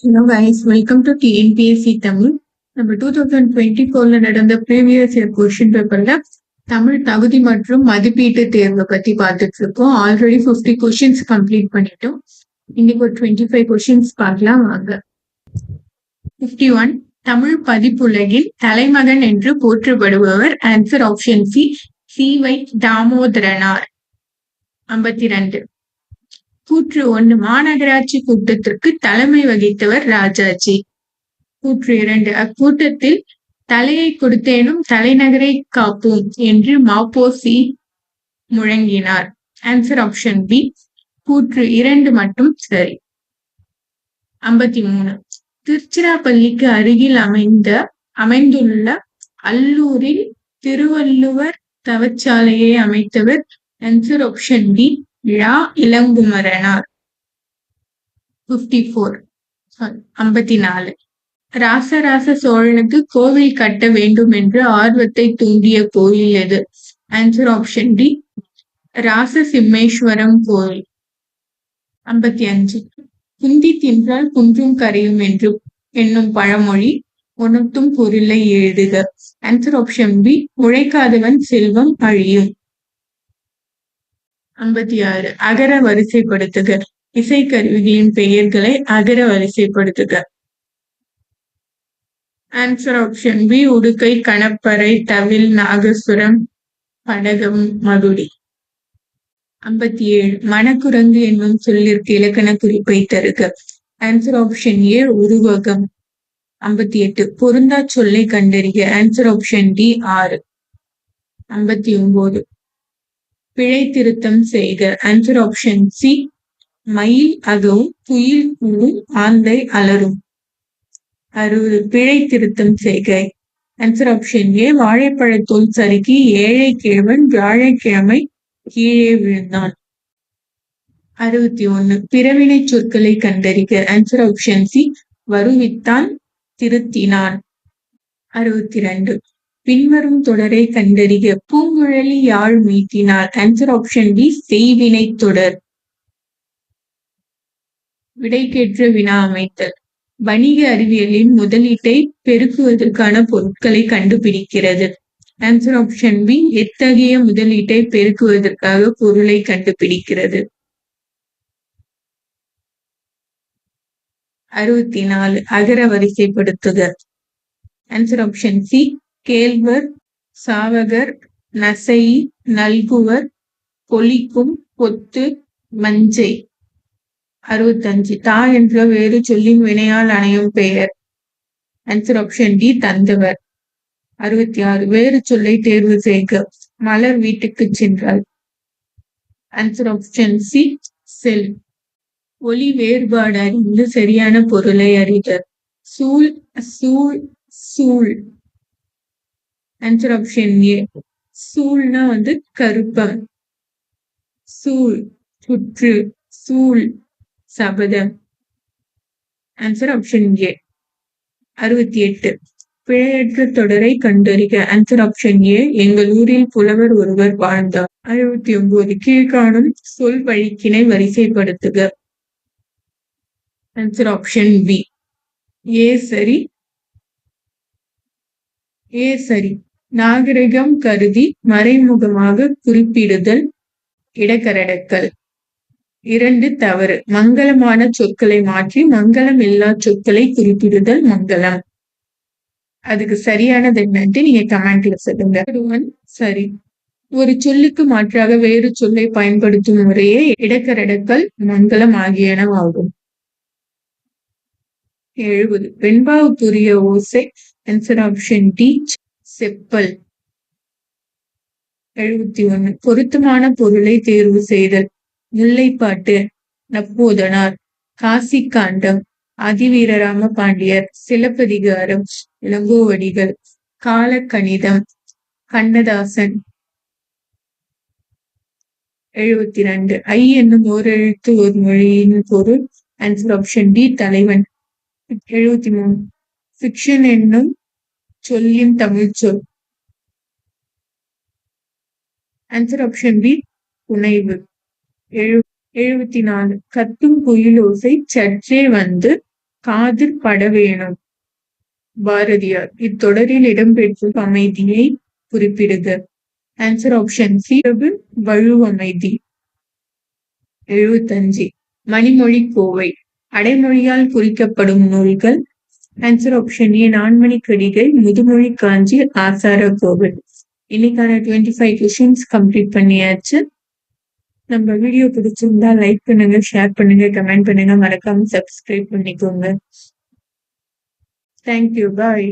Hello guys, welcome to TNPSC Tamil. நம்ம 2024ல நடந்த previous year question பேப்பர்ல தமிழ் தகுதி மற்றும் மதிப்பீட்டு தேர்வை பத்தி பார்த்துட்டு இருக்கோம். ஆல்ரெடி 50 கொஸ்டின்ஸ் கம்ப்ளீட் பண்ணிட்டோம். இன்னைக்கு ஒரு 25 கொஸ்டின்ஸ் பார்க்கலாம் வாங்க. 51 தமிழ் பதிப்புலகின் தலைமகன் என்று போற்றப்படுபவர். ஆன்சர் ஆப்ஷன் சி, சி.வை. தாமோதரனார். 52 கூற்று 1 மாநகராட்சி கூட்டத்திற்கு தலைமை வகித்தவர் ராஜாஜி. கூற்று 2 அக்கூட்டத்தில் தலையை கொடுத்தேனும் தலைநகரை காப்போம் என்று மாப்போசி முழங்கினார். ஆன்சர் ஆப்ஷன் பி, கூற்று 2 மட்டும் சரி. 53 திருச்சிராப்பள்ளிக்கு அருகில் அமைந்துள்ள அல்லூரில் திருவள்ளுவர் தவச்சாலையை அமைத்தவர். ஆன்சர் ஆப்ஷன் டி, ழா இளங்குமரனார். 54 ராசராச சோழனுக்கு கோவில் கட்ட வேண்டும் என்று ஆர்வத்தை தூண்டிய கோயில் எது? ஆன்சர் ஆப்ஷன் டி, ராசசிம்மேஸ்வரம் கோயில். 55 குந்தி தின்றால் குன்றும் கரையும் என்று என்னும் பழமொழி உணர்த்தும் பொருளை எழுதுக. ஆன்சர் ஆப்ஷன் பி, உழைக்காதவன் செல்வம் அழியும். 56 அகர வரிசைப்படுத்துக. இசைக்கருவிகளின் பெயர்களை அகர வரிசைப்படுத்துக. ஆன்சர் ஆப்ஷன் பி, உடுக்கை, கணப்பறை, தவில், நாகசுரம், படகம், மகுடி. 57 மணக்குரங்கு என்னும் சொல்லிற்கு இலக்கண குறிப்பை தருக. ஆன்சர் ஆப்ஷன் ஏ, உருவகம். 58 பொருந்தா சொல்லை கண்டறிக. Answer option D, 6. 59 பிழை திருத்தம் செய்க. ஆன்சர் ஆப்ஷன் சி, மயில் அகவும் குயில் கூவும் ஆந்தை அலரும். 60 பிழை திருத்தம் செய்க. ஆன்சர் ஆப்ஷன் ஏ, வாழைப்பழத்தோல் சறுக்கி ஏழை கிழவன் வியாழக்கிழமை கீழே விழுந்தான். 61 பிறவினை சொற்களை கண்டறிக. ஆன்சர் ஆப்ஷன் சி, வருவித்தான் திருத்தினான். 62 பின்வரும் தொடரை கண்டறிக. பூங்குழலி யாழ் மீட்டினார். ஆன்சர் ஆப்ஷன் டி, செய்வினை தொடர். விடைக்கேற்ற வினா அமைத்தல். வணிக அறிவியலின் முதலீட்டை பெருக்குவதற்கான பொருட்களை கண்டுபிடிக்கிறது. ஆன்சர் ஆப்ஷன் பி, எத்தகைய முதலீட்டை பெருக்குவதற்காக பொருளை கண்டுபிடிக்கிறது. 64 அகர வரிசைப்படுத்துக. ஆன்சர் ஆப்ஷன் சி, கேழ்வர், சாவகர், நசையி, நல்குவர், பொலிக்கும், பொத்து, மஞ்சை. 65 தா என்ற வேறு சொல்லின் வினையால் அணையும் பெயர். ஆன்சர் ஆப்ஷன் டி, தந்தவர். 66 வேறு சொல்லை தேர்வு செய்க. மலர் வீட்டுக்கு சென்றாள். ஆன்சர் ஆப்ஷன் சி, செல். ஒலி வேறுபாடு அறிந்து சரியான பொருளை அறிக. சூழ், சூழ், சூழ். ஆன்சர் ஆப்ஷன் ஏ, சூழ்னா கருப்பம். சூழ் சுற்று, சூழ் சபதம். ஆன்சர் ஆப்ஷன் ஏ. 68 பிழையற்ற தொடரை கண்டறிக. ஆன்சர் ஆப்ஷன் ஏ, எங்கள் ஊரில் புலவர் ஒருவர் வாழ்ந்தார். 69 கீழ்காணும் சொல் வழிக்கினை வரிசைப்படுத்துக. ஆன்சர் ஆப்ஷன் பி, ஏ சரி, ஏ சரி. நாகரிகம் கருதி மறைமுகமாக குறிப்பிடுதல் இடக்கரடக்கல். 2 தவறு. மங்களமான சொற்களை மாற்றி மங்களம் இல்லா சொற்களை குறிப்பிடுதல் மங்களம். அதுக்கு சரியானது என்னன்ட்டு நீங்க கமெண்ட்ல சொல்லுங்க. 1 சரி. ஒரு சொல்லுக்கு மாற்றாக வேறு சொல்லை பயன்படுத்தும் முறையே இடக்கரடக்கல், மங்களம் ஆகியனவாகும். 70 வெண்பாவுக்குரிய ஓசை. Answer option D, chappal. 71 பொருத்தமான பொருளை தேர்வு செய்தல். முல்லைப்பாட்டு, நப்போதனார், காசிக்காண்டம், அதிவீரராம பாண்டியர், சிலப்பதிகாரம், இளங்கோவடிகள், காலக்கணிதம், கண்ணதாசன். 72 ஐ என்னும் ஓரெழுத்து ஒரு மொழியின் பொருள். ஆன்சர் ஆப்ஷன் டி, தலைவன். 73 ஃபிக்ஷன் என்னும் சொல்லின் தமிழ் சொல். ஆன்சர் ஆப்ஷன் பி, புனைவு. 74 கத்தும் குயிலோசை சற்றே வந்து காதில் பட வேணும் பாரதியார். இத்தொடரில் இடம்பெற்றும் அமைதியை குறிப்பிடுக. ஆன்சர் ஆப்ஷன் சி வழுவமைதி. 75. மணிமொழி கோவை. அடைமொழியால் குறிக்கப்படும் நூல்கள். ஆன்சர் ஆப்ஷன் ஏ நான்மணிக்கடிகை, முதுமொழி காஞ்சி, ஆசார கோவில். இன்னைக்கான 25 கொஸ்டின்ஸ் கம்ப்ளீட் பண்ணியாச்சு. நம்ம வீடியோ பிடிச்சிருந்தா லைக் பண்ணுங்க, ஷேர் பண்ணுங்க, கமெண்ட் பண்ணுங்க, மறக்காம சப்ஸ்கிரைப் பண்ணிக்கோங்க. தேங்க்யூ, பாய்.